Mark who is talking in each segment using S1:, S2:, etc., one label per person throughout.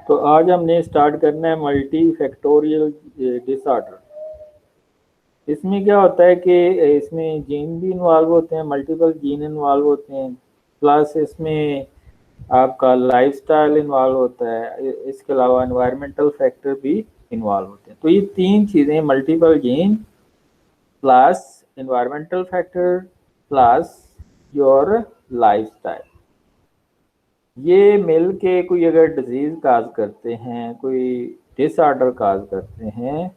S1: तो आज हमने स्टार्ट करना है मल्टी फैक्टोरियल डिसऑर्डर। इसमें क्या होता है कि इसमें जीन भी इन्वॉल्व होते हैं, मल्टीपल जीन इन्वॉल्व होते हैं, प्लस इसमें आपका लाइफस्टाइल इन्वॉल्व होता है, इसके अलावा एनवायरमेंटल फैक्टर भी इन्वॉल्व होते हैं। तो ये तीन चीज़ें, multiple gene plus environmental factor plus your lifestyle, ये मिल के कोई अगर डिजीज काज करते हैं, कोई डिसऑर्डर काज करते हैं,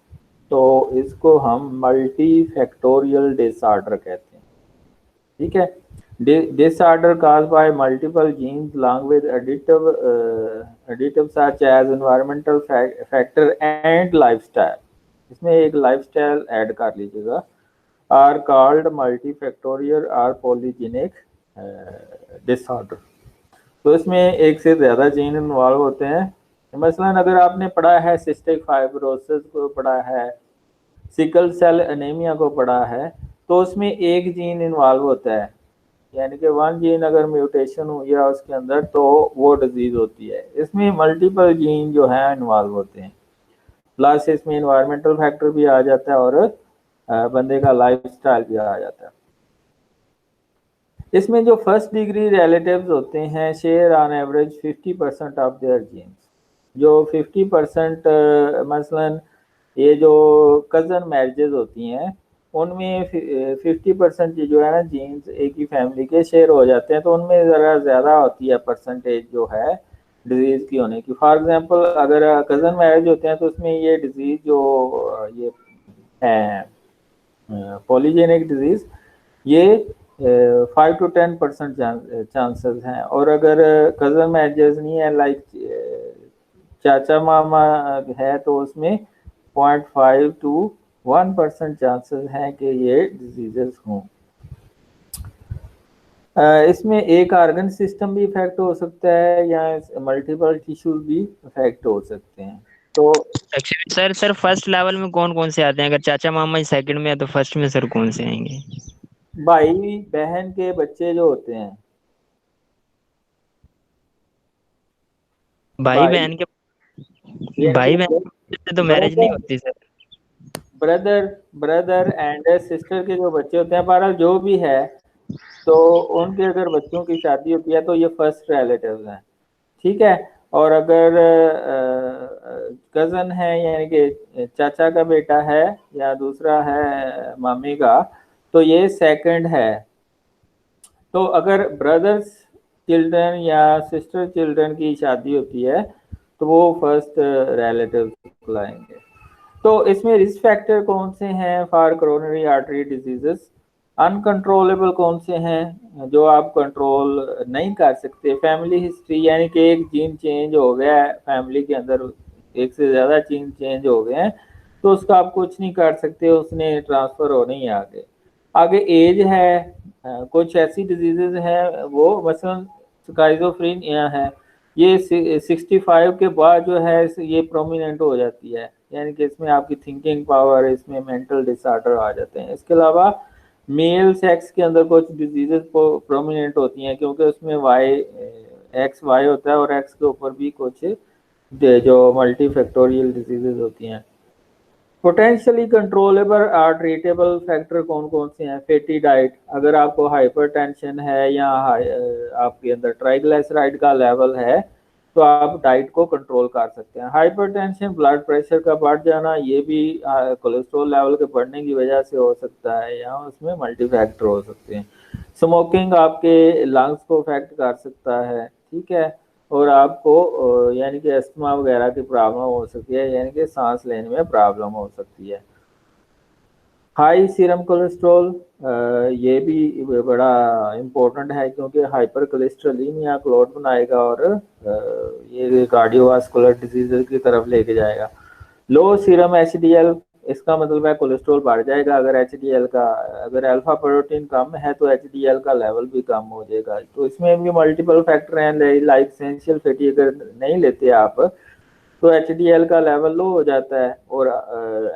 S1: तो इसको हम मल्टी फैक्टोरियल डिसऑर्डर कहते हैं। ठीक है, disorder caused by multiple genes along with additives such as environmental factor and lifestyle, इसमें एक लाइफस्टाइल ऐड कर लीजिएगा, आर कॉल्ड मल्टीफैक्टोरियल और पॉलीजेनिक डिसऑर्डर। तो इसमें एक से ज़्यादा जीन इन्वॉल्व होते हैं। मसलन अगर आपने पढ़ा है सिस्टिक फाइब्रोसिस को, पढ़ा है सिकल सेल एनीमिया को पढ़ा है, तो उसमें एक जीन इन्वॉल्व होता है, यानी कि वन जीन अगर म्यूटेशन हुई है उसके अंदर तो वो डिजीज होती है। इसमें मल्टीपल जीन जो है इन्वॉल्व होते हैं, प्लस इसमें इन्वायरमेंटल फैक्टर भी आ जाता है और बंदे का लाइफस्टाइल भी आ जाता है। इसमें जो फर्स्ट डिग्री रिलेटिव्स होते हैं share on average 50% of their genes. जो 50% मसलन ये जो कज़न मैरिजेज होती हैं उनमें 50% जो है ना जीन्स एक ही फैमिली के शेयर हो जाते हैं, तो उनमें ज़रा ज़्यादा होती है परसेंटेज जो है डिजीज़ की होने की। फॉर एग्जांपल अगर कज़न मैरिज होते हैं तो उसमें ये डिजीज़ जो ये है पॉलीजेनिक डिजीज़, ये 5 to 10% चांसेस हैं, और अगर कज़न मैरिजेस नहीं है लाइक चाचा मामा है तो उसमें 0.5 to 1% चांसेस हैं कि ये डिजीजेस हों। इसमें एक ऑर्गन सिस्टम भी इफेक्ट हो सकता है या मल्टीपल टिश्यूज भी इफेक्ट हो सकते हैं। तो
S2: एक्चुअली सर फर्स्ट लेवल में कौन कौन से आते हैं? अगर चाचा मामा सेकंड में है तो फर्स्ट में सर कौन से आएंगे?
S1: भाई बहन के बच्चे जो होते हैं,
S2: भाई बहन के, भाई बहन से तो मैरिज नहीं होती सर।
S1: ब्रदर एंड सिस्टर के जो बच्चे होते हैं, बहरहाल जो भी है, तो उनके अगर बच्चों की शादी होती है तो ये फर्स्ट रिलेटिव्स हैं। ठीक है, और अगर कज़न है यानी कि चाचा का बेटा है या दूसरा है मामी का, तो ये सेकंड है। तो अगर ब्रदर्स चिल्ड्रन या सिस्टर चिल्ड्रन की शादी होती है तो वो फर्स्ट रिलेटिव लाएंगे। तो इसमें रिस्क फैक्टर कौन से हैं for coronary artery diseases? Uncontrollable कौन से हैं जो आप कंट्रोल नहीं कर सकते? फैमिली हिस्ट्री, यानी कि एक जीन चेंज हो गया है फैमिली के अंदर, एक से ज़्यादा जीन चेंज हो गए हैं, तो उसका आप कुछ नहीं कर सकते, उसने ट्रांसफ़र हो नहीं आगे। आगे एज है, कुछ ऐसी डिजीजेज हैं वो मसलन स्काइजोफ्रेनिया है, ये 65 के बाद जो है ये प्रोमिनेंट हो जाती है, यानी कि इसमें आपकी थिंकिंग पावर, इसमें मेंटल डिसऑर्डर आ जाते हैं। इसके अलावा मेल सेक्स के अंदर कुछ डिजीजेस प्रोमिनेंट होती हैं क्योंकि उसमें वाई एक्स वाई होता है और एक्स के ऊपर भी कुछ जो मल्टी फैक्टोरियल डिजीजेस होती हैं। पोटेंशियली कंट्रोलेबल और ट्रीटेबल फैक्टर कौन कौन से हैं? फैटी डाइट, अगर आपको हाइपरटेंशन है या आपके अंदर ट्राइग्लिसराइड का लेवल है तो आप डाइट को कंट्रोल कर सकते हैं। हाइपरटेंशन ब्लड प्रेशर का बढ़ जाना, ये भी कोलेस्ट्रॉल लेवल के बढ़ने की वजह से हो सकता है, या उसमें मल्टी फैक्टर हो सकते हैं। स्मोकिंग आपके लंग्स को अफेक्ट कर सकता है, ठीक है, और आपको यानी कि अस्थमा वगैरह की प्रॉब्लम हो सकती है, यानी कि सांस लेने में प्रॉब्लम हो सकती है। हाई सीरम कोलेस्ट्रॉल, ये भी बड़ा इम्पोर्टेंट है क्योंकि हाइपर कोलेस्ट्रोलिनिया क्लॉट बनाएगा और ये कार्डियोवास्कुलर डिजीज की तरफ लेके जाएगा। लो सीरम एचडीएल, इसका मतलब है कोलेस्ट्रॉल बढ़ जाएगा। अगर एचडीएल का, अगर अल्फा प्रोटीन कम है तो एचडीएल का लेवल भी कम हो जाएगा। तो इसमें भी मल्टीपल फैक्टर हैं, लाइक एसेंशियल फैटी अगर नहीं लेते आप तो एचडीएल का लेवल लो हो जाता है और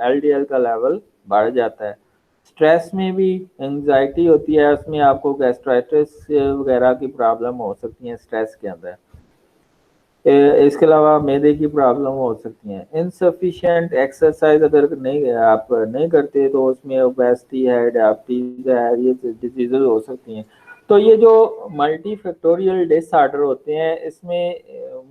S1: एलडीएल का लेवल बढ़ जाता है। स्ट्रेस में भी एंजाइटी होती है, उसमें आपको गैस्ट्राइटिस वगैरह की प्रॉब्लम हो सकती है स्ट्रेस के अंदर। इसके अलावा मैदे की प्रॉब्लम हो सकती है। इनसफिशिएंट एक्सरसाइज अगर नहीं आप नहीं करते तो उसमें ओबेसिटी है, डायबिटीज है, ये डिजीजेज हो सकती हैं। तो ये जो मल्टी फैक्टोरियल डिसऑर्डर होते हैं इसमें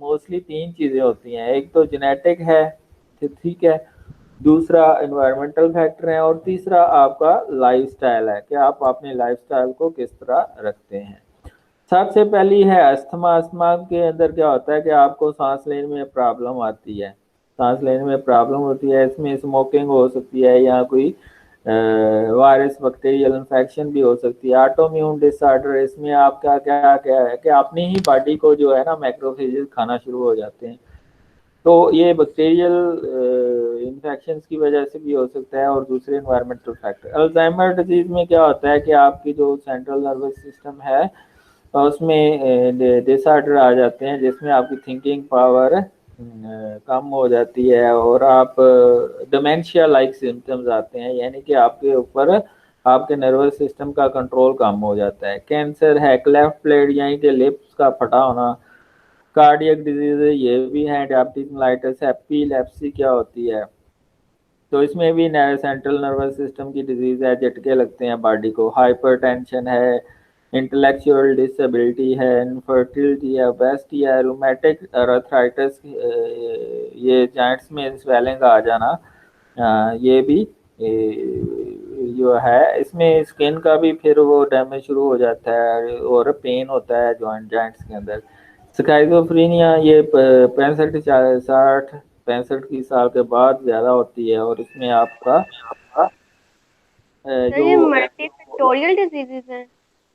S1: मोस्टली तीन चीज़ें होती हैं। एक तो जेनेटिक है, ठीक है, दूसरा एनवायरमेंटल फैक्टर है और तीसरा आपका लाइफस्टाइल है कि आप अपने लाइफस्टाइल को किस तरह रखते हैं। सबसे पहली है अस्थमा। अस्थमा के अंदर क्या होता है कि आपको सांस लेने में प्रॉब्लम आती है, सांस लेने में प्रॉब्लम होती है। इसमें स्मोकिंग हो सकती है या कोई वायरस बैक्टीरियल इन्फेक्शन भी हो सकती है। ऑटोइम्यून डिसऑर्डर, इसमें आपका क्या क्या है कि अपनी ही बॉडी को जो है ना मैक्रोफेजेस खाना शुरू हो जाते हैं। तो ये बैक्टीरियल इन्फेक्शन की वजह से भी हो सकता है और दूसरे एनवायरमेंटल फैक्टर। अल्जाइमर डिजीज में क्या होता है कि आपकी जो सेंट्रल नर्वस सिस्टम है उसमें डिसऑर्डर आ जाते हैं जिसमें आपकी थिंकिंग पावर कम हो जाती है और आप डिमेंशिया लाइक सिम्टम्स आते हैं, यानी कि आपके ऊपर आपके नर्वस सिस्टम का कंट्रोल कम हो जाता है। कैंसर है, क्लेफ्ट प्लेट यानी कि लिप्स का फटा होना। कार्डियक डिजीज ये भी है, डायबिटीज मेलाइटस, एपिलेप्सी क्या होती है, तो इसमें भी सेंट्रल नर्वस सिस्टम की डिजीज है, झटके लगते हैं बॉडी को। हाइपरटेंशन है, इंटेलेक्चुअल डिसेबिलिटी है, इनफर्टिलिटी है, ओबेसिटी है, रूमेटिक अर्थराइटिस, ये जॉइंट्स में स्वेलिंग आ जाना, ये भी जो है इसमें स्किन का भी फिर वो डैमेज शुरू हो जाता है और पेन होता है जॉइंट्स के अंदर। स्काइजोफ्रीनिया ये 65 की साल के बाद ज़्यादा होती है और इसमें आपका
S3: सर
S1: जो
S3: ये मल्टी फैक्टोरियल डिजीजेस हैं।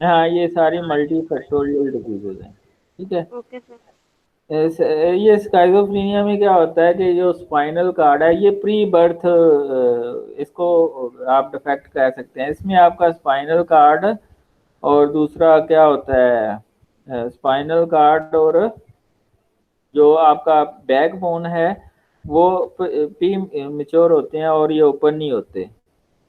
S1: हाँ ये सारी मल्टी फैक्टोरियल डिजीजेज हैं, ठीक है।
S3: Okay sir.
S1: ये स्काइजोफ्रीनिया में क्या होता है कि जो स्पाइनल कार्ड है ये प्री बर्थ, इसको आप डिफेक्ट कह सकते हैं। इसमें आपका स्पाइनल कार्ड और दूसरा क्या होता है स्पाइनल कार्ड और जो आपका बैकबोन है वो प्री मेच्योर होते हैं और ये ओपन नहीं होते,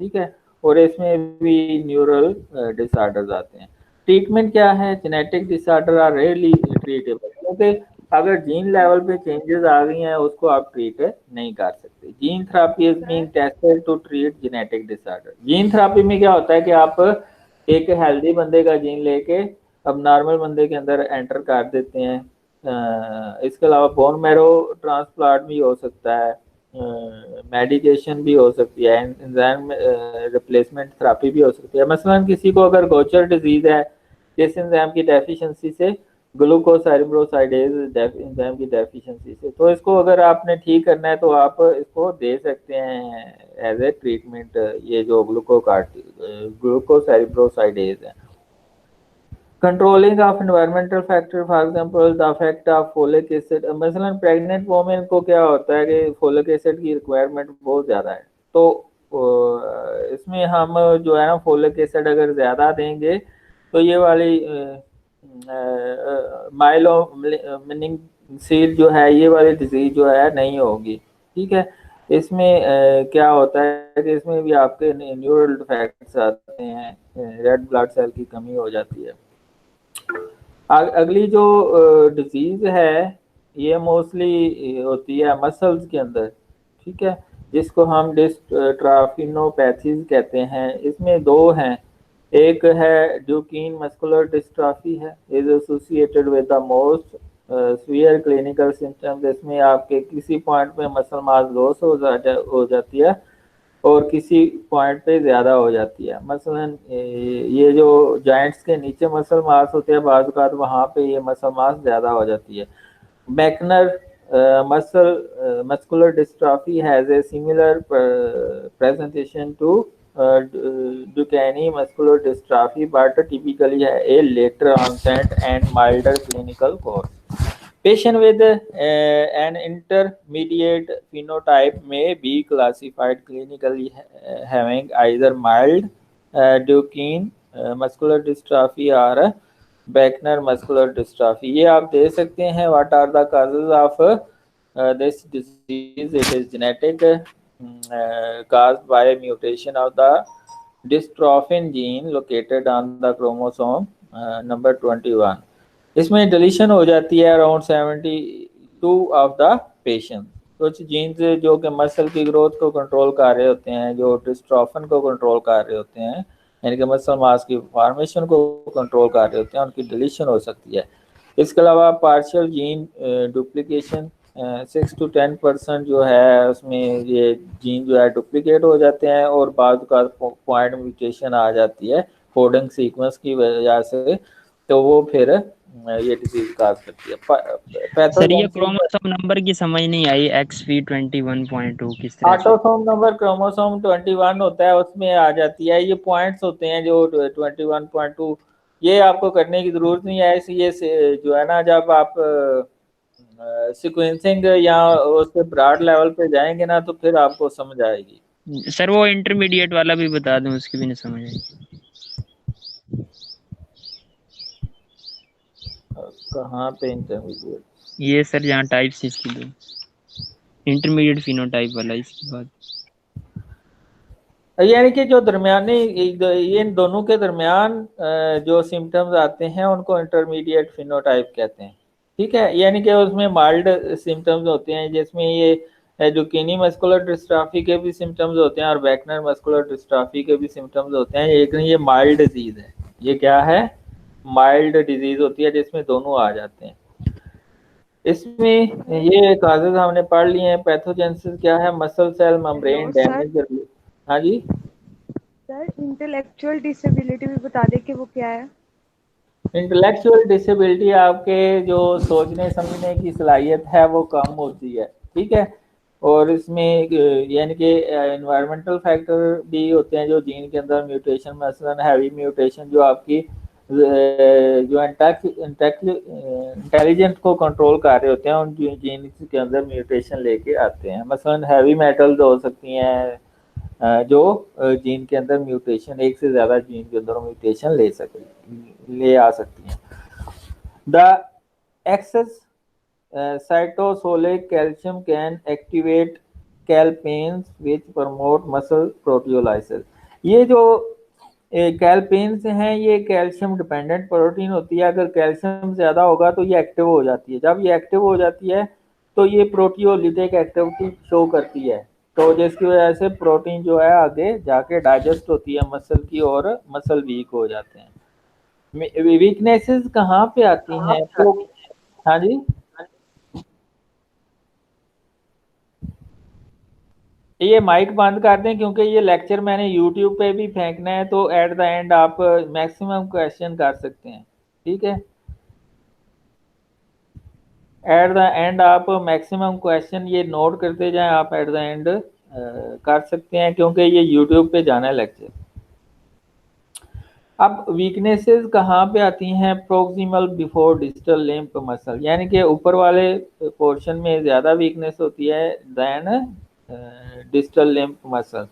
S1: ठीक है। और इसमें भी न्यूरल डिसऑर्डर्स आते हैं। ट्रीटमेंट क्या है, genetic disorder are rarely treatable, क्योंकि अगर जीन लेवल पे चेंजेस आ गई हैं उसको आप ट्रीट नहीं कर सकते। Gene therapy is
S3: sir
S1: being tested to treat genetic disorder. Gene therapy में क्या होता है कि आप एक हेल्दी बंदे का जीन लेके अब नॉर्मल बंदे के अंदर एंटर कर देते हैं। इसके अलावा बोन मैरो ट्रांसप्लांट भी हो सकता है, मेडिकेशन भी हो सकती है, एंजाइम रिप्लेसमेंट थेरेपी भी हो सकती है। मसलन किसी को अगर गोचर डिजीज है जिस एंजाइम की डेफिशिएंसी से, ग्लूकोसाइरिब्रोसाइडेज एंजाइम की डेफिशिएंसी से, तो इसको अगर आपने ठीक करना है तो आप इसको दे सकते हैं एज ए ट्रीटमेंट, ये जो ग्लूकोसाइरिब्रोसाइडेज है। Controlling of environmental factor, for example the effect of folic acid. मसलन प्रेग्नेंट वोमेन को क्या होता है कि फोलिक एसिड की रिक्वायरमेंट बहुत ज़्यादा है, तो इसमें हम जो है ना फोलिक एसिड अगर ज़्यादा देंगे तो ये वाली माइलो मेनिंगसील जो है ये वाली डिजीज जो है नहीं होगी, ठीक है। इसमें क्या होता है कि इसमें भी आपके न्यूरल डिफेक्ट्स आते हैं, रेड ब्लड सेल की कमी हो जाती है। अगली जो डिजीज है ये मोस्टली होती है मसल्स के अंदर, ठीक है, जिसको हम डिस्ट्राफिनोपैथीज कहते हैं। इसमें दो हैं, एक है ड्यूकिन मस्कुलर डिस्ट्रॉफी है, is associated with the most severe clinical symptoms. इसमें आपके किसी पॉइंट पे मसल मास लॉस हो जाती है और किसी पॉइंट पे ज़्यादा हो जाती है। मसलन ये जो जॉइंट्स के नीचे मसल मास होते हैं बाज़ औक़ात वहाँ पे ये मसल मास ज़्यादा हो जाती है। मैकनर muscular dystrophy has a similar presentation to Duchenne muscular dystrophy, but typically a later onset and milder clinical course. Patient with an intermediate phenotype may be classified clinically having either mild Duchenne muscular dystrophy or Beckner muscular dystrophy. ये आप दे सकते हैं. What are the causes of this disease? It is genetic, caused by a mutation of the dystrophin gene located on the chromosome number 21. इसमें deletion हो जाती है around 72 of the patient. कुछ jeans जो कि मसल की ग्रोथ को control कर रहे होते हैं, जो डिस्ट्रोफन को कंट्रोल कर रहे होते हैं, यानी कि मसल मास की फॉर्मेशन को कंट्रोल कर रहे होते हैं, उनकी डिलीशन हो सकती है. इसके अलावा पार्शियल जीन डुप्लीकेशन 6 to 10% जो है उसमें ये जीन जो है डुप्लीकेट हो जाते हैं और बाद का पॉइंट म्यूटेशन आ जाती है कोडिंग सीक्वेंस की वजह से, तो वो फिर ये डिजीज काज करती है.
S2: सर ये क्रोमोसोम नंबर की समझ नहीं आई, XV21.2 किस तरह से?
S1: ऑटोसोम नंबर क्रोमोसोम 21 होता है, उसमें आ जाती है. ये पॉइंट्स होते हैं जो 21.2, ये आपको करने की जरूरत नहीं है. ये जो है ना, जब आप सीक्वेंसिंग या उसके ब्रॉड लेवल पे जाएंगे ना तो फिर आपको समझ आएगी.
S2: सर वो इंटरमीडिएट वाला भी बता दें, उसकी भी नहीं समझ आई.
S1: कहाँ पे इंटरमीडिएट?
S2: ये सर जहाँ टाइप्स इसकी दो, इंटरमीडिएट फिनोटाइप वाला, इसके बाद
S1: यानी कि जो दरमियानी इन दोनों के दरमियान जो सिम्टम्स आते हैं उनको इंटरमीडिएट फिनोटाइप कहते हैं. ठीक है, यानी कि उसमें माइल्ड सिम्टम्स होते हैं, जिसमें ये डुकेनी मस्कुलर डिस्ट्रॉफी के भी सिम्टम्स होते हैं और बैकनर मस्कुलर डिस्ट्रॉफी के भी सिम्टम्स होते हैं. लेकिन ये माइल्ड डिजीज है. ये क्या है? माइल्ड डिजीज होती है जिसमें दोनों आ जाते हैं. इसमें ये काजेज हमने पढ़ लिए हैं. पैथोजेनेसिस क्या है? Muscle cell membrane damage. हाँ जी
S4: सर, इंटेलेक्चुअल डिसेबिलिटी भी बता दें कि वो क्या है?
S1: इंटेलेक्चुअल डिसेबिलिटी आपके जो सोचने समझने की सलाहियत है वो कम होती है. ठीक है, और इसमें यानी कि एनवायरमेंटल फैक्टर भी होते हैं जो जीन के अंदर म्यूटेशन, मसलन हैवी म्यूटेशन जो आपकी जो इंटेलिजेंट को कंट्रोल कर रहे होते हैं, उन जीन के अंदर म्यूटेशन लेके आते हैं. मसलन हैवी मेटल्स हो सकती हैं जो जीन के अंदर म्यूटेशन, एक से ज़्यादा जीन के अंदर म्यूटेशन ले आ सकती हैं. The excess cytosolic calcium can activate calpains which promote muscle proteolysis. ये जो कैल्पेन्स हैं ये कैल्शियम डिपेंडेंट प्रोटीन होती है. अगर कैल्शियम ज़्यादा होगा तो ये एक्टिव हो जाती है. जब ये एक्टिव हो जाती है तो ये प्रोटियोलिटिक एक्टिविटी शो करती है, तो जिसकी वजह से प्रोटीन जो है आगे जाके डाइजेस्ट होती है मसल की और मसल वीक हो जाते हैं. वीकनेसेस कहाँ पे आती हैं? तो हाँ जी, ये माइक बंद कर दें क्योंकि ये लेक्चर मैंने यूट्यूब पे भी फेंकना है, तो एट द एंड आप मैक्सिमम क्वेश्चन कर सकते हैं. ठीक है, एट द एंड आप मैक्सिमम क्वेश्चन ये नोट करते जाएं, आप एट द एंड कर सकते हैं क्योंकि ये यूट्यूब पे जाना है लेक्चर. अब वीकनेसेस कहाँ पे आती हैं? Proximal before distal limb muscle, यानी कि ऊपर वाले पोर्शन में ज़्यादा वीकनेस होती है than distal limb muscle.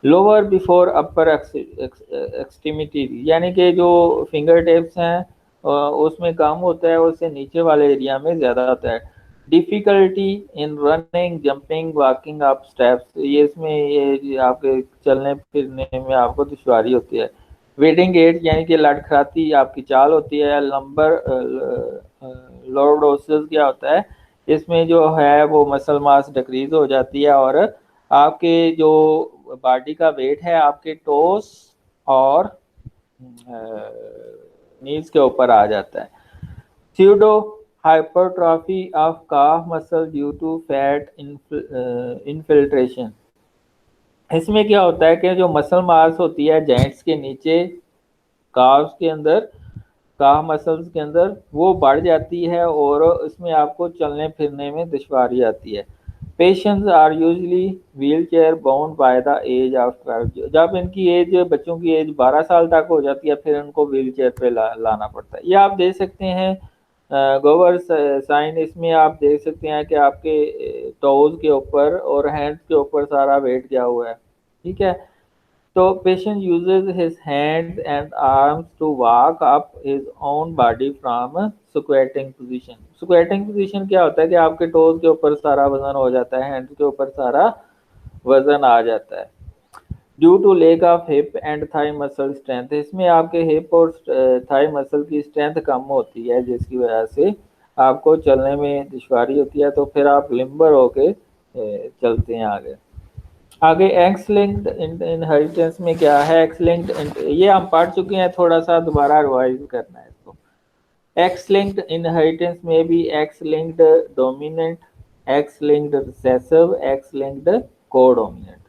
S1: Lower before upper extremity, यानी कि जो फिंगर टिप्स हैं उसमें कम होता है, उससे नीचे वाले एरिया में ज़्यादा होता है. Difficulty in running, jumping, walking up steps, ये इसमें ये आपके चलने फिरने में आपको दुश्वारी होती है. वेटिंग गेट, यानी कि लड़खड़ाती आपकी चाल होती है. लंबर लॉर्डोसिस क्या होता है? इसमें जो है वो मसल मास डिक्रीज हो जाती है और आपके जो बॉडी का वेट है आपके टोस और नीज के ऊपर आ जाता है. Pseudo hypertrophy of calf muscle due to fat infiltration. इसमें क्या होता है कि जो मसल मास होती है जॉइंट्स के नीचे, काफ्स के अंदर, काफ मसल्स के अंदर, वो बढ़ जाती है और इसमें आपको चलने फिरने में दुश्वारी आती है. Patients are usually wheel chair bound by the age of 12। जब इनकी एज, बच्चों की एज 12 साल तक हो जाती है, फिर इनको व्हील चेयर पे लाना पड़ता है। ये आप देख सकते हैं गोवर साइन, इसमें आप देख सकते हैं कि आपके टोज के ऊपर और हैंड्स के ऊपर सारा वेट किया हुआ है, ठीक है। तो patient uses his hands and arms to walk up his own body from squatting position। squatting position क्या होता है कि आपके टोज के ऊपर सारा वजन हो जाता है, हैंड्स के ऊपर सारा वजन आ जाता है। Due to lack of hip and thigh muscle strength, इसमें आपके हिप और थाई मसल की स्ट्रेंथ कम होती है, जिसकी वजह से आपको चलने में दुश्वारी होती है, तो फिर आप लिम्बर होके चलते हैं आगे। एक्स लिंक्ड इनहेरिटेंस में क्या है? एक्स लिंक्ड, ये हम पढ़ चुके हैं, थोड़ा सा दोबारा रिवाइज करना है इसको। एक्स लिंक्ड इनहेरिटेंस में भी X linked dominant, X linked recessive, X linked codominant,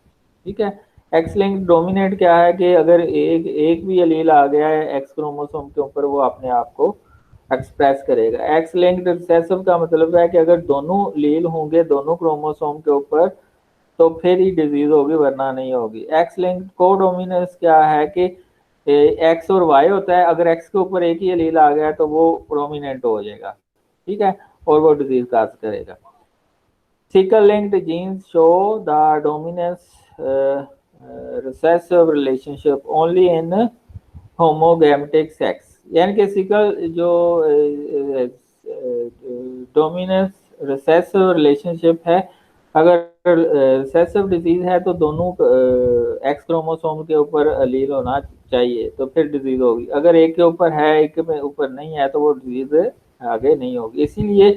S1: ठीक है। एक्स लिंक्ड डोमिनेंट क्या है कि अगर एक भी एलील आ गया है एक्स क्रोमोसोम के ऊपर, वो अपने आप को एक्सप्रेस करेगा। एक्स लिंक्ड रिसेसिव का मतलब है कि अगर दोनों लील होंगे दोनों क्रोमोसोम के ऊपर, तो फिर ही डिजीज होगी, वरना नहीं होगी। एक्स लिंक्ड कोडोमिनेंस क्या है कि एक्स और वाई होता है, अगर एक्स के ऊपर एक ही एलील आ गया तो वो प्रोमिनेंट हो जाएगा, ठीक है, और वो डिजीज काज करेगा। Sickle linked genes show the dominance recessive relationship only in homogametic sex, यानी कि सिकल जो डोमिनेंस रिसेसिव रिलेशनशिप है, अगर रिसेसिव डिजीज है तो दोनों एक्स क्रोमोसोम के ऊपर एलील होना चाहिए, तो फिर डिजीज होगी। अगर एक के ऊपर है एक के ऊपर नहीं है, तो वो डिजीज आगे नहीं होगी। इसीलिए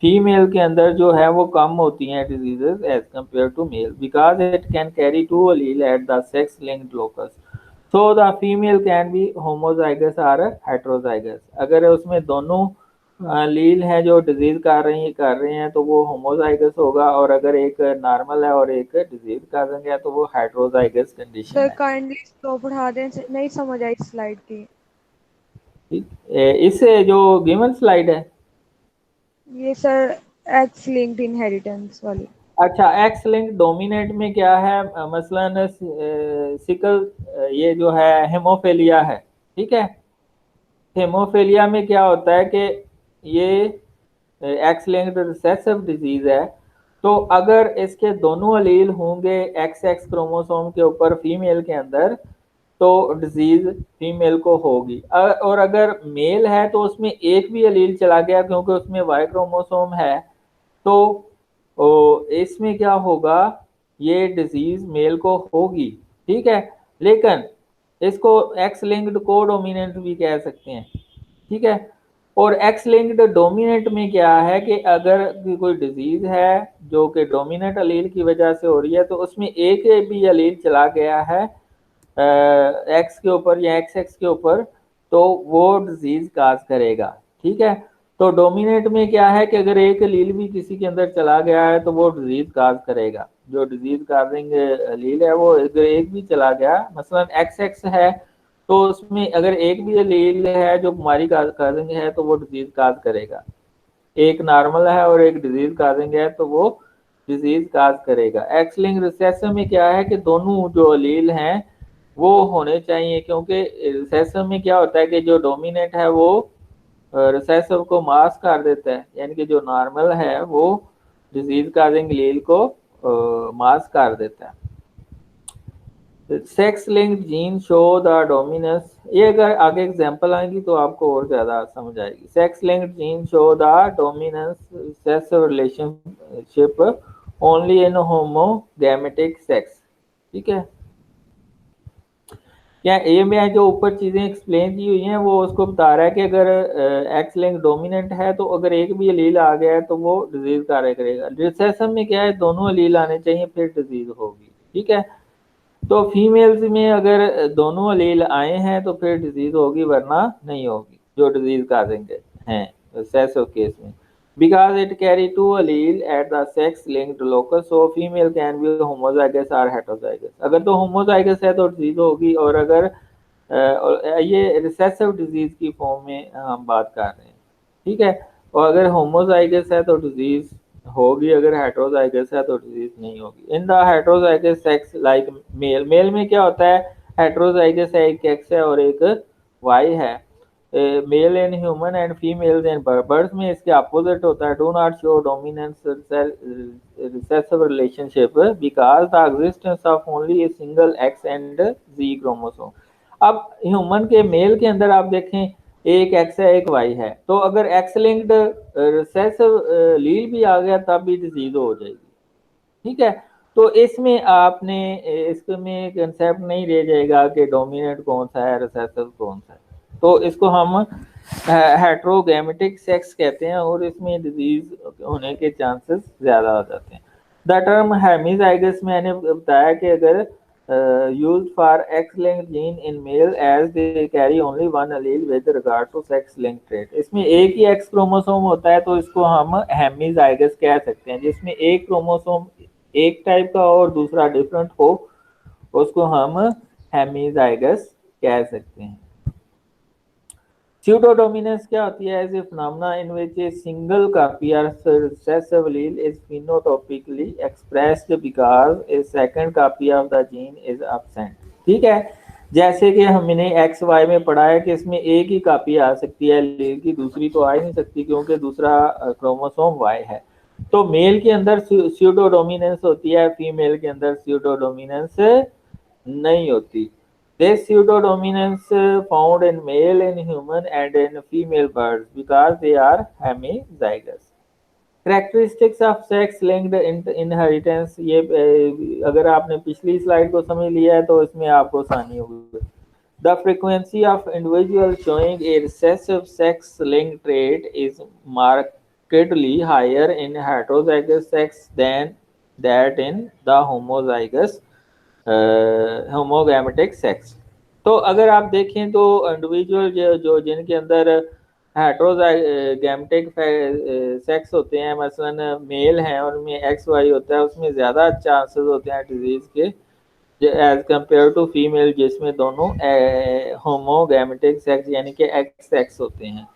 S1: फीमेल के अंदर जो है वो कम होती हैं diseases as compare to male, because it can carry two allele at the sex linked locus, so the female can be homozygous और हेटेरोजाइगस। अगर उसमें दोनों लील है जो डिजीज कर रहे हैं तो वो होमोजाइगस होगा, और अगर एक नॉर्मल है और एक डिजीज कर रहे हैं तो वो हेटेरोजाइगस कंडीशन
S4: सर
S1: है।
S4: काइंडली स्लो पढ़ा दें, नहीं समझ आई स्लाइड की।
S1: इस जो गिवन स्लाइड है,
S4: ये सर एक्स लिंक्ड इनहेरिटेंस वाली।
S1: अच्छा, एक्स लिंक डोमिनेंट में क्या है? मसलन सिकल, ये जो है हेमोफेलिया है, ठीक है। हेमोफेलिया में क्या होता है कि ये एक्स लिंक्ड रिसेसिव डिजीज है, तो अगर इसके दोनों एलील होंगे एक्स एक्स क्रोमोसोम के ऊपर फीमेल के अंदर, तो डिजीज फीमेल को होगी। और अगर मेल है तो उसमें एक भी एलील चला गया क्योंकि उसमें वाई क्रोमोसोम है, तो इसमें क्या होगा? ये डिजीज मेल को होगी, ठीक है। लेकिन इसको एक्स लिंक्ड कोडोमिनेंट भी कह सकते हैं, ठीक है। और एक्स लिंक्ड डोमिनेंट में क्या है कि अगर कोई डिजीज है जो कि डोमिनेंट एलील की वजह से हो रही है, तो उसमें एक भी एलील चला गया है एक्स के ऊपर या एक्स एक्स के ऊपर, तो वो डिजीज काज करेगा, ठीक है। तो डोमिनेंट में क्या है कि अगर एक एलील भी किसी के अंदर चला गया है तो वो डिजीज काज करेगा। जो डिजीज काजिंग एलील है वो अगर एक भी चला गया, मसलन एक्स एक्स है, तो उसमें अगर एक भी एलील है जो बीमारी काजिंग है तो वो डिजीज काज करेगा। एक नॉर्मल है और एक डिजीज काजिंग है तो वो डिजीज काज करेगा। एक्स लिंक्ड रिसेसिव में क्या है कि दोनों जो एलील हैं वो होने चाहिए, क्योंकि रिसेसिव में क्या होता है कि जो डोमिनेंट है वो रिसेसिव को मास्क कर देता है, यानी कि जो नॉर्मल है वो डिजीज काजिंग एलील को मास्क कर देता है। Sex linked gene show the dominance, ये अगर आगे एग्जांपल आएंगी तो आपको और ज्यादा समझ आएगी। Sex linked gene show the dominance recessive relationship only in homogametic sex, ठीक है। क्या ये मैं जो ऊपर चीजें एक्सप्लेन की हुई हैं वो उसको बता रहा है कि अगर एक्स लिंक डोमिनेंट है तो अगर एक भी एलील आ गया है तो वो डिजीज कार्य करेगा। रिसेसिव में क्या है, दोनों एलील आने चाहिए फिर डिजीज होगी, ठीक है। तो फीमेल्स में अगर दोनों एलील आए हैं तो फिर डिजीज होगी, वरना नहीं होगी, जो डिजीज काजेंगे हैं रिसेसिव केस में। because it carry two allele at the sex linked locus, so female can be homozygous or heterozygous। अगर तो homozygous है तो डिजीज होगी, और अगर ये रिसेसिव डिजीज की फॉर्म में हम बात कर रहे हैं, ठीक है। और अगर होमोजाइगस है तो डिजीज होगी, अगर हेट्रोजाइगस है तो डिजीज नहीं होगी। In the heterozygous sex like male, male में क्या होता है, हेट्रोजाइगस है, एक एक्स है और एक वाई है। Male in human and female in birds में इसके अपोजिट होता है, do not show dominance recessive relationship because the existence of only a single X and Z chromosome. अब ह्यूमन के मेल के अंदर आप देखें एक एक्स है एक वाई है, तो अगर एक्स लिंक्ड रिसेसिव लील भी आ गया तब भी डिजीज हो जाएगी। ठीक है, तो इसमें आपने इसमें कंसेप्ट नहीं रह जाएगा कि डोमिनेंट कौन सा है रिसेसिव कौन सा है, तो इसको हम हेट्रोगैमेटिक सेक्स कहते हैं और इसमें डिजीज होने के चांसेस ज्यादा हो जाते हैं। द टर्म हेमीजाइगस मैंने बताया कि अगर used for X-linked gene in male as they carry only one allele with regard to sex-linked trait। इसमें एक ही X क्रोमोसोम होता है तो इसको हम हेमीजाइगस कह सकते हैं, जिसमें एक क्रोमोसोम एक टाइप का और दूसरा डिफरेंट हो, उसको हम हेमीजाइगस कह सकते हैं। Pseudodominance क्या होती है? Is a phenomena in which a single copy or recessive allele is phenotypically expressed because a second copy of the gene is absent। ठीक है, जैसे कि हमने एक्स वाई में पढ़ा है कि इसमें एक ही कॉपी आ सकती है एलील की, दूसरी तो आ ही नहीं सकती क्योंकि दूसरा क्रोमोसोम वाई है। तो मेल के अंदर स्यूडोडोमिनेंस होती है, फीमेल के अंदर स्यूडोडोमिनेंस नहीं होती। This pseudodominance found in male in human and in female birds because they are hemizygous। Characteristics of sex-linked inheritance, ये अगर आपने पिछली स्लाइड को समझ लिया है तो इसमें आपको आसानी होगी। The frequency of individuals showing a recessive sex-linked trait is markedly higher in heterozygous sex than that in the homozygous homogametic sex. तो अगर आप देखें तो इंडिविजुअल जो जिनके अंदर हेट्रोगैमेटिक सेक्स होते हैं, मसलन मेल हैं और उनमें एक्स वाई होता है, उसमें ज़्यादा चांसेस होते हैं डिजीज़ के एज कंपेयर टू फीमेल जिसमें दोनों होमोगैमेटिक सेक्स यानी कि एक्स सेक्स होते हैं।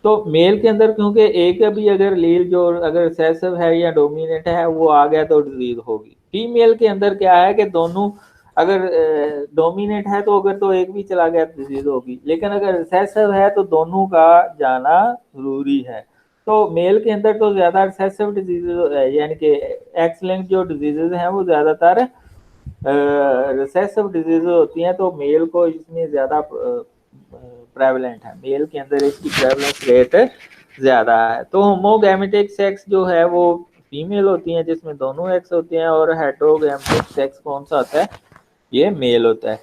S1: तो मेल के अंदर क्योंकि एक भी अगर लील जो अगर रिसेसिव है या डोमिनेंट है वो आ गया तो डिजीज होगी। फीमेल के अंदर क्या है कि दोनों अगर डोमिनेंट है तो अगर तो एक भी चला गया तो डिजीज होगी, लेकिन अगर रिसेसिव है तो दोनों का जाना जरूरी है। तो मेल के अंदर तो ज्यादा रिसेसिव डिजीज यानी कि एक्स लिंक्ड जो डिजीजेज हैं वो ज्यादातर रिसेसिव डिजीज होती हैं, तो मेल को इसमें ज्यादा प्रेवलेंट है, मेल के अंदर इसकी प्रेवलेंस रेट ज्यादा है। तो होमोगैमेटिक सेक्स जो है वो फीमेल होती हैं जिसमें दोनों एक्स होते हैं, और हेट्रोगैमेटिक सेक्स कौन सा होता है? ये मेल होता है।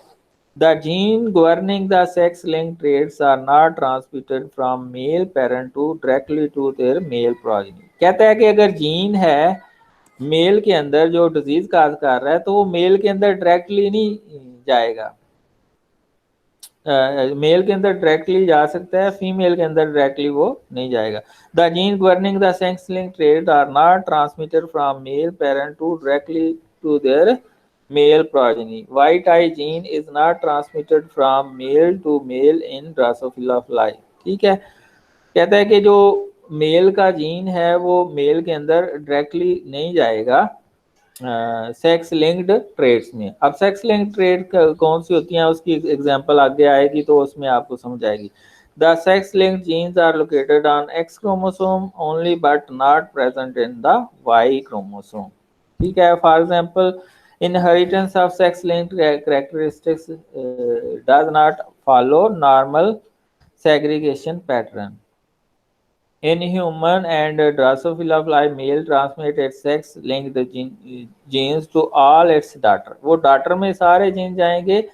S1: The gene governing the sex-linked traits are not transmitted from male parent to directly to their male progeny। कहता है कि अगर जीन है मेल के अंदर जो डिजीज काज कर रहा है तो वो मेल के अंदर डायरेक्टली नहीं जाएगा, मेल के अंदर डायरेक्टली जा सकता है, फीमेल के अंदर डायरेक्टली वो नहीं जाएगा। The gene governing the sex linked trait are not transmitted from male parent to directly to their male progeny. White eye gene is not transmitted from male to male in Drosophila fly. ठीक है, कहता है कि जो mail का gene है वो mail के अंदर डायरेक्टली नहीं जाएगा सेक्स लिंक्ड ट्रेड्स में। अब सेक्स लिंक्ड ट्रेड कौन सी होती हैं उसकी एग्जांपल आगे आएगी तो उसमें आपको समझ आएगी। The sex linked genes are located on X chromosome only but not present in the Y chromosome. ठीक है, for example inheritance of sex linked characteristics does not follow normal segregation pattern। In human and Drosophila fly, male transmit its sex-linked genes to all its daughter। वो daughter में सारे gene जाएंगे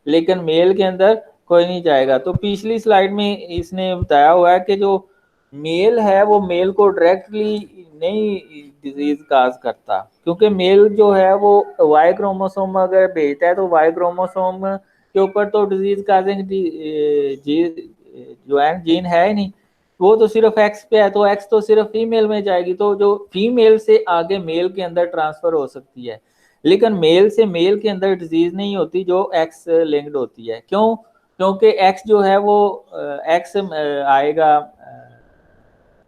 S1: लेकिन mail के अंदर कोई नहीं जाएगा। तो पिछली स्लाइड में इसने बताया हुआ है कि जो मेल है वो मेल को डायरेक्टली नहीं डिजीज काज करता, क्योंकि मेल जो है वो वाई क्रोमोसोम अगर भेजता है तो वाई क्रोमोसोम के ऊपर तो डिजीज काजिंग जो है जीन है ही नहीं, वो तो सिर्फ एक्स पे है, तो एक्स तो सिर्फ फीमेल में जाएगी, तो जो फीमेल से आगे मेल के अंदर ट्रांसफर हो सकती है, लेकिन मेल से मेल के अंदर डिजीज नहीं होती जो एक्स लिंक्ड होती है। क्यों? क्योंकि एक्स जो है वो एक्स आएगा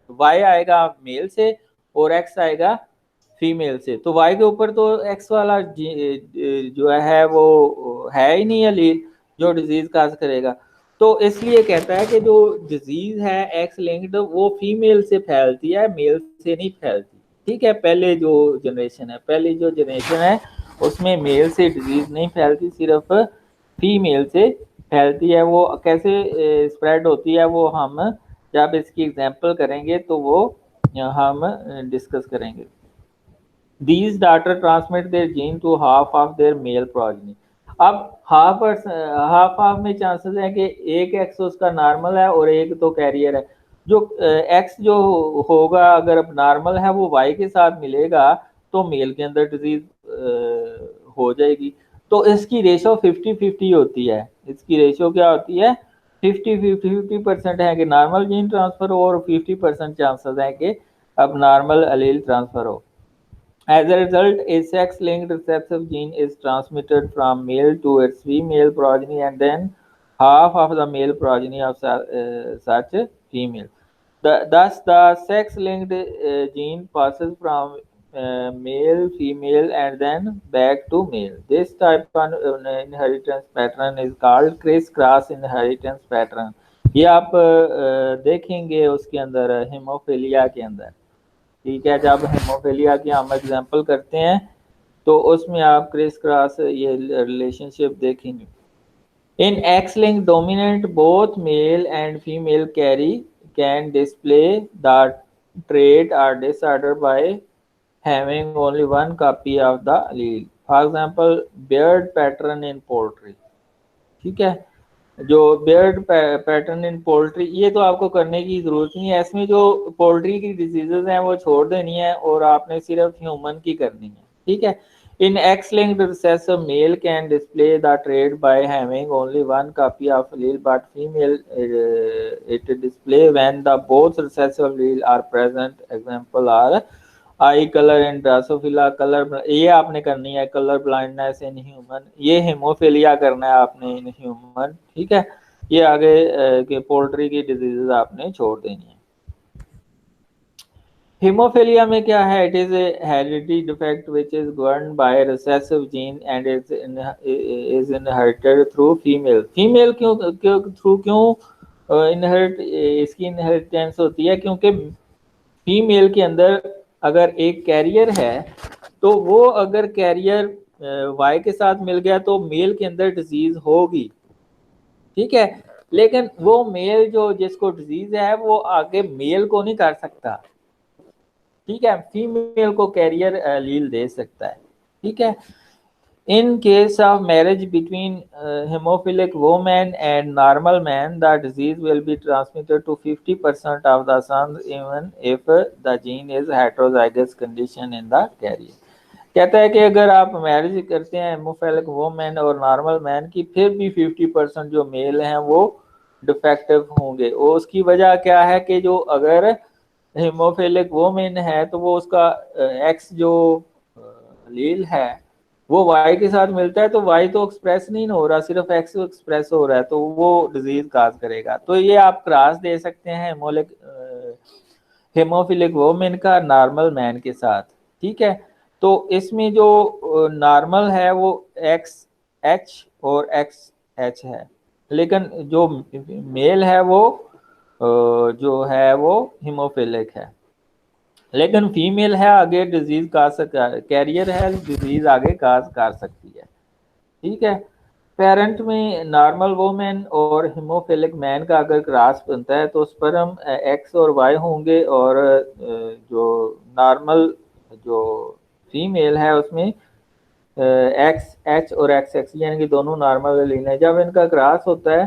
S1: वाई आएगा मेल से और एक्स आएगा फीमेल से, तो वाई के ऊपर तो एक्स वाला जो है वो है ही नहीं एलील जो डिजीज काज करेगा। तो इसलिए कहता है कि जो डिजीज है एक्स लिंक्ड वो फीमेल से फैलती है, मेल से नहीं फैलती। ठीक है, पहले जो जनरेशन है उसमें मेल से डिजीज नहीं फैलती, सिर्फ फीमेल से फैलती है। वो कैसे स्प्रेड होती है वो हम जब इसकी एग्जांपल करेंगे तो वो हम डिस्कस करेंगे। These daughter transmit their gene to half of their male progeny। अब हाफ में चांसेस है कि एक एक्स उसका नॉर्मल है और एक तो कैरियर है। जो एक्स जो होगा अगर अब नॉर्मल है वो वाई के साथ मिलेगा तो मेल के अंदर डिजीज हो जाएगी। तो इसकी रेशो 50-50 होती है। इसकी रेशो क्या होती है? 50-50% है कि नॉर्मल जीन ट्रांसफर हो और 50% चांसेस है कि अब नॉर्मल एलील ट्रांसफर हो। As a result, a sex-linked recessive gene is transmitted from male to its female progeny, and then half of the male progeny of such female. Thus, the sex-linked gene passes from male, female, and then back to male. This type of inheritance pattern is called criss-cross inheritance pattern. ये आप देखेंगे उसके अंदर haemophilia के अंदर। ठीक है, जब हेमोफिलिया की हम एग्जांपल करते हैं तो उसमें आप क्रिस क्रॉस ये रिलेशनशिप देखेंगे। In X link dominant both male and female carry can display the trait are disorder by having only one copy of the allele. For example beard pattern in poultry. ठीक है, जो beard pattern in poultry ये तो आपको करने की जरूरत नहीं है, इसमें जो पोल्ट्री की डिजीजेज हैं वो छोड़ देनी है और आपने सिर्फ ह्यूमन की करनी है। ठीक है, in X linked recessive male can display the trait by having only one copy of allele but female it display when the both recessive allele are present. Example are eye colour and Drosophila. Colour ये आपने करनी है, colour blindness in human, ये haemophilia करना है आपने in human. ठीक है, ये आगे के पोल्ट्री की डिजीजेस आपने छोड़ देनी है। हेमोफिलिया में क्या है? It is a heredity defect which is governed bye recessive gene and is inherited through female. Female क्यों इनहेरिट इसकी इनहेरिटेंस होती है? क्योंकि फीमेल के अंदर अगर एक कैरियर है तो वो अगर कैरियर वाई के साथ मिल गया तो मेल के अंदर डिजीज होगी। ठीक है, लेकिन वो मेल जो जिसको डिजीज है वो आगे मेल को नहीं कर सकता। ठीक है, फीमेल को कैरियर एलील दे सकता है। ठीक है, in case of marriage between hemophilic woman and normal man, the disease will be transmitted to 50% of the sons even if the gene is heterozygous condition in the carrier। कहता है कि अगर आप marriage करते हैं हेमोफिलिक वोमेन और normal man की, फिर भी 50% जो मेल हैं वो डिफेक्टिव होंगे। और उसकी वजह क्या है कि जो अगर हेमोफिलिक वोमेन है तो वो उसका एक्स जो एलील है वो वाई के साथ मिलता है तो वाई तो एक्सप्रेस नहीं हो रहा, सिर्फ एक्स एक्सप्रेस हो रहा है, तो वो डिजीज काज करेगा। तो ये आप क्रॉस दे सकते हैं हेमोफिलिक वोमेन का नॉर्मल मैन के साथ। ठीक है, तो इसमें जो नॉर्मल है वो एक्स एच और एक्स एच है, लेकिन जो मेल है वो जो है वो हीमोफिलिक है, लेकिन फीमेल है आगे डिजीज कैरियर है, डिजीज आगे काज कर सकती है। ठीक है, पेरेंट में नॉर्मल वोमेन और हीमोफिलिक मैन का अगर क्रॉस बनता है तो स्पर्म एक्स और वाई होंगे और जो नॉर्मल जो फीमेल है उसमें एक्स एच और एक्स एक्स यानी कि दोनों नॉर्मल एलील है। जब इनका क्रॉस होता है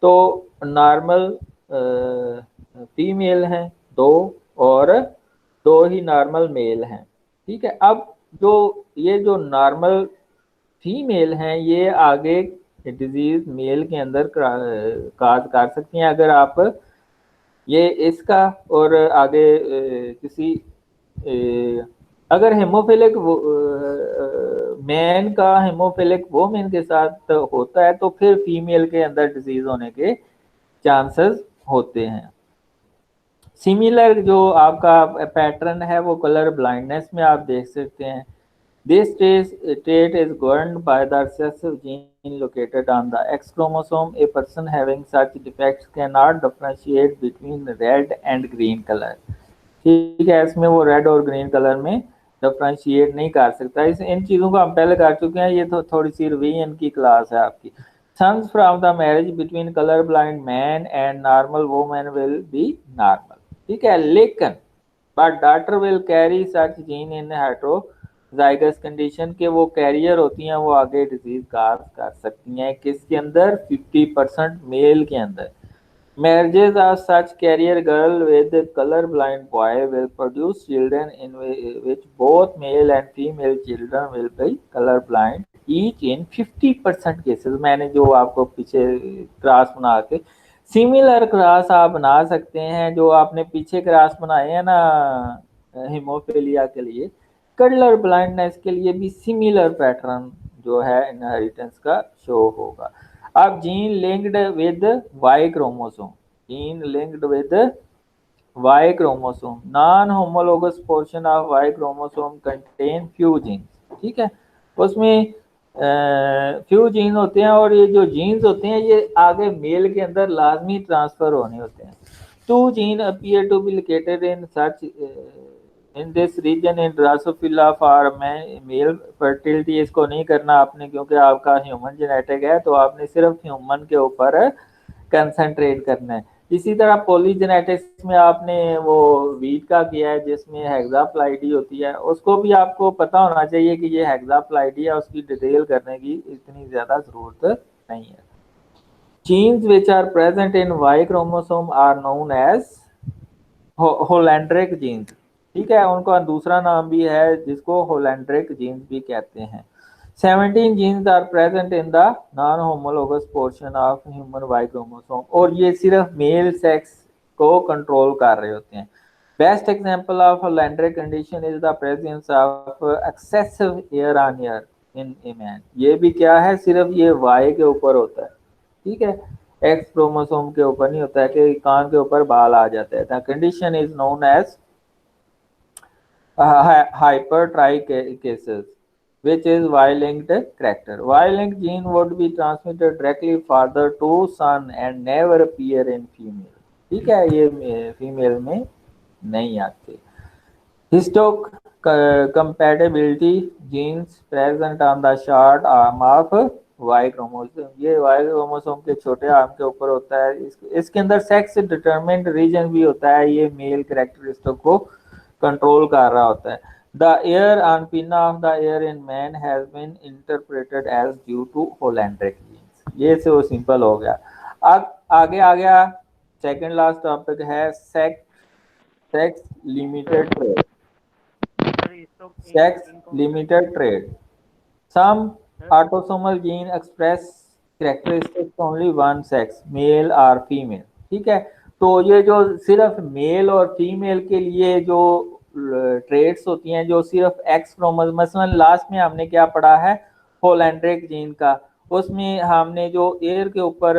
S1: तो नॉर्मल फीमेल हैं दो और दो ही नॉर्मल मेल हैं। ठीक है, अब ये जो नॉर्मल फीमेल हैं ये आगे डिजीज मेल के अंदर काज कर सकती हैं। अगर आप ये इसका और आगे किसी अगर हेमोफिलिक मैन का हेमोफिलिक वोमेन के साथ होता है तो फिर फीमेल के अंदर डिजीज होने के चांसेस होते हैं। सिमिलर जो आपका पैटर्न है वो कलर ब्लाइंडनेस में आप देख सकते हैं। This trait is governed by the recessive gene located on the X chromosome. A person having such defects cannot differentiate between red and green color. ठीक है, इसमें वो रेड और ग्रीन कलर में डिफरेंशिएट नहीं कर सकता। इस इन चीज़ों को हम पहले कर चुके हैं, ये तो थोड़ी सी रिवीजन की क्लास है आपकी। Sons from the marriage between color blind man and normal woman will be normal। ठीक है, लेकिन but daughter will carry such gene in heterozygous condition के वो कैरियर होती हैं, वो आगे डिजीज कर सकती हैं। किसके अंदर? 50% मेल के अंदर। Marriages of such carrier girl with color blind boy will produce children in which both male and female children will be color blind each in 50% cases। मैंने जो आपको पीछे क्रॉस बना के सिमिलर क्रॉस आप बना सकते हैं, जो आपने पीछे क्रॉस बनाए हैं ना हीमोफीलिया के लिए, कलर ब्लाइंडनेस के लिए भी सिमिलर पैटर्न जो है इनहेरिटेंस का शो होगा। अब gene linked with Y chromosome, gene linked with Y chromosome, non homologous portion of Y chromosome contain few genes. ठीक है, उसमें फ्यू जीन होते हैं और ये जो जीन्स होते हैं ये आगे मेल के अंदर लाजमी ट्रांसफर होने होते हैं। Two gene appear to be located in such in this region in Drosophila for male fertility. इसको नहीं करना आपने क्योंकि आपका ह्यूमन जेनेटिक है, तो आपने सिर्फ ह्यूमन के ऊपर कंसंट्रेट करना है। इसी तरह पॉलीजेनेटिक्स में आपने वो वीट का किया है जिसमें हेक्साप्लाइडी होती है, उसको भी आपको पता होना चाहिए कि ये हेक्साप्लाइडी है, उसकी डिटेल करने की इतनी ज्यादा जरूरत नहीं है। Genes which are present in Y chromosome are known as holandric genes. ठीक है, उनका दूसरा नाम भी है जिसको होलैंड्रिक जीन्स भी कहते हैं। 17 genes are present in the non-homologous portion of human Y chromosome और ये सिर्फ मेल सेक्स को कंट्रोल कर रहे होते हैं। Best example of holandric condition is the presence of excessive hair on ear in a man. ये भी क्या है, सिर्फ ये वाई के ऊपर होता है। ठीक है, एक्स क्रोमोसोम के ऊपर नहीं होता है कि कान के ऊपर बाल आ जाते हैं। The condition is known as hypertrichosis which is Y-linked character. Y-linked gene would be transmitted directly father to son and never appear in female। ठीक है, ये फीमेल में नहीं आते। Histoc compatibility genes present on the short arm of Y chromosome। ये Y chromosome के छोटे arm के ऊपर होता है। इसके अंदर सेक्स डिटरमिनेंट रीजन भी होता है, ये मेल कैरेक्टरिस्टिक को कंट्रोल कर रहा होता है। The ear on pinna of the ear in man has been interpreted as due to holandric genes। ये से वो सिंपल हो गया। आगे आ गया सेकंड लास्ट टॉपिक है sex limited trade. Sex limited trade, some autosomal gene express characteristics only one sex, male or female। ठीक है, तो ये जो सिर्फ मेल और फीमेल के लिए जो ट्रेड्स होती हैं जो सिर्फ एक्स क्रोमोसोम, मसलन लास्ट में हमने क्या पढ़ा है होलैंड्रिक जीन का, उसमें हमने जो एयर के ऊपर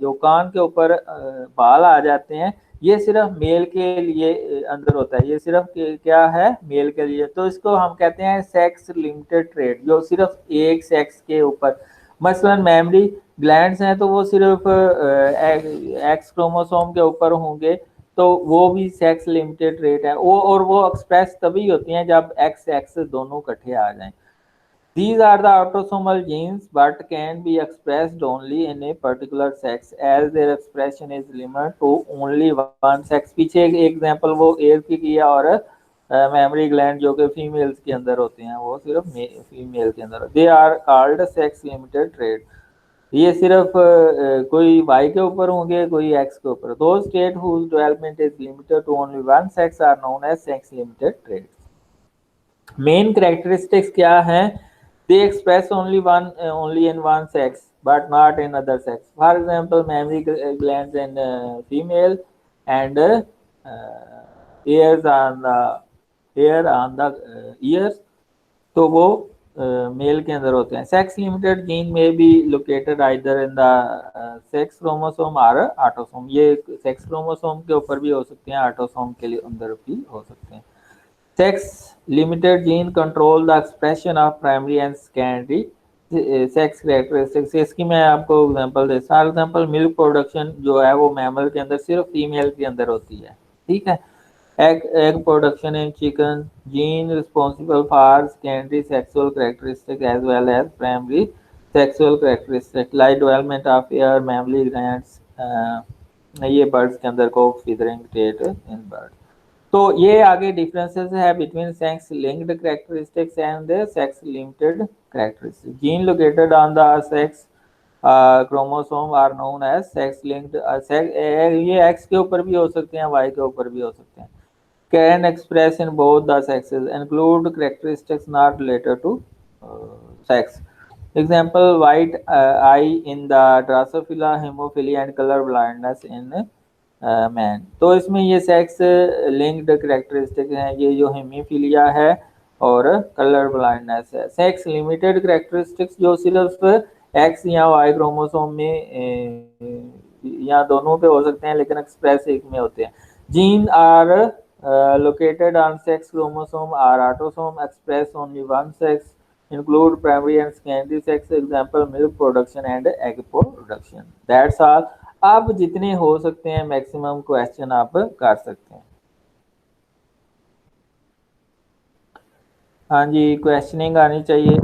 S1: जो कान के ऊपर बाल आ जाते हैं ये सिर्फ मेल के लिए अंदर होता है, ये सिर्फ क्या है मेल के लिए। तो इसको हम कहते हैं सेक्स लिमिटेड ट्रेड, जो सिर्फ एक सेक्स के ऊपर, मसलन मेमोरी ग्लैंड्स हैं तो वो सिर्फ एक्स क्रोमोसोम के ऊपर होंगे, तो वो भी सेक्स लिमिटेड ट्रेट है वो, और वो एक्सप्रेस तभी होती हैं जब एक्स एक्स दोनों इकट्ठे आ जाएं। These are the autosomal genes but can be expressed only in a particular sex as their expression is limited to only one sex। पीछे एक एग्जांपल वो एयर की किया, और मेमोरी ग्लैंड जो कि फीमेल्स के अंदर होते हैं वो सिर्फ फीमेल के अंदर। They are called sex limited trait. ये सिर्फ कोई वाई के ऊपर होंगे कोई एक्स के ऊपर। Those states whose development is limited to only one sex are known as sex limited traits। Main characteristics क्या हैं? They express only in one sex but not in other sex। For example, mammary glands in female and hair on the ears, तो वो mail के अंदर होते हैं। Sex limited gene में be located either in the sex chromosome और autosome. ये sex chromosome के ऊपर भी हो सकते हैं, ऑटोसोम के लिए अंदर भी हो सकते हैं। Sex limited gene control the expression of primary and secondary sex characteristics. इसकी मैं आपको example they, for example milk production जो है वो मैमल के अंदर सिर्फ फीमेल के अंदर होती है, ठीक है। egg production in chicken, gene responsible for secondary sexual characteristics as well as primary sexual characteristics like development of air mammary glands, ये बर्ड्स के अंदर को feathering trait in birds। तो ये आगे डिफरेंसेस है between sex linked characteristics and sex limited characteristics. Gene located on the sex chromosome are known as sex linked. ये X के ऊपर भी हो सकते हैं, वाई के ऊपर भी हो सकते हैं। Can express in both the sexes, include characteristics not related to sex. Example: white eye in the Drosophila, hemophilia and color blindness in man। तो इसमें ये सेक्स लिंक्ड कैरेक्टरिस्टिक हैं, ये जो हेमीफिलिया है और कलर ब्लाइंडनेस है। सेक्स लिमिटेड कैरेक्टरिस्टिक्स जो सिर्फ एक्स या वाई क्रोमोसोम में या दोनों पे हो सकते हैं लेकिन एक्सप्रेस एक में होते हैं। Gene are located on sex chromosome or autosome, express only one sex, include primary and secondary sex, example milk production and egg production। That's all। आप जितने हो सकते हैं मैक्सिमम क्वेश्चन आप कर सकते हैं। हाँ जी, क्वेश्चनिंग आनी चाहिए।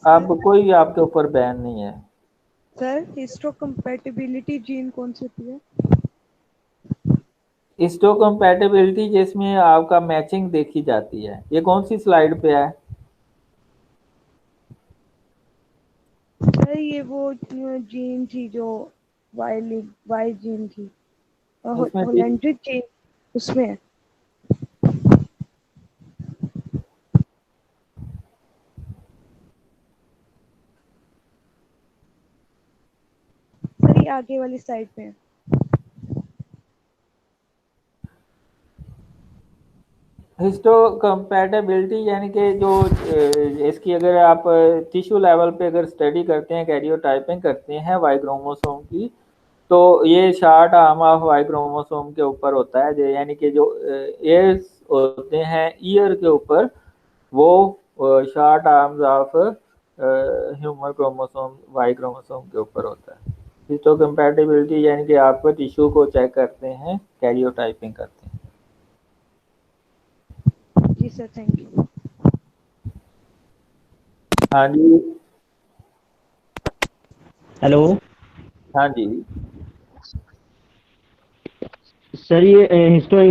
S1: आप कोई आपके ऊपर बैन नहीं है।
S4: सर हिस्टोकम्पैटिबिलिटी जीन कौन सी होती है?
S1: हिस्टोकम्पैटिबिलिटी जिसमें आपका मैचिंग देखी जाती है। ये कौन सी स्लाइड पे है?
S4: सर ये वो जीन थी जो वाई जीन थी,
S1: इसमें
S4: होलेंड्रिक जीन उसमें है। सर ये आगे वाली साइड पे है।
S1: हिस्टोकम्पैटिबिलिटी यानी कि जो इसकी अगर आप टिश्यू लेवल पे अगर स्टडी करते हैं, कैरियोटाइपिंग करते हैं वाई क्रोमोसोम की, तो ये short arm of Y chromosome के ऊपर होता है, यानी कि जो एयर्स होते हैं ईयर के ऊपर, वो short arms of human chromosome Y chromosome के ऊपर होता है। हिस्टोकम्पैटिबिलिटी यानी कि आप टिश्यू को चेक करते हैं, कैरियोटाइपिंग करते हैं।
S4: जी सर, थैंक यू।
S1: हाँ जी,
S5: हेलो
S1: हाँ जी।
S5: सर, ये हिस्टो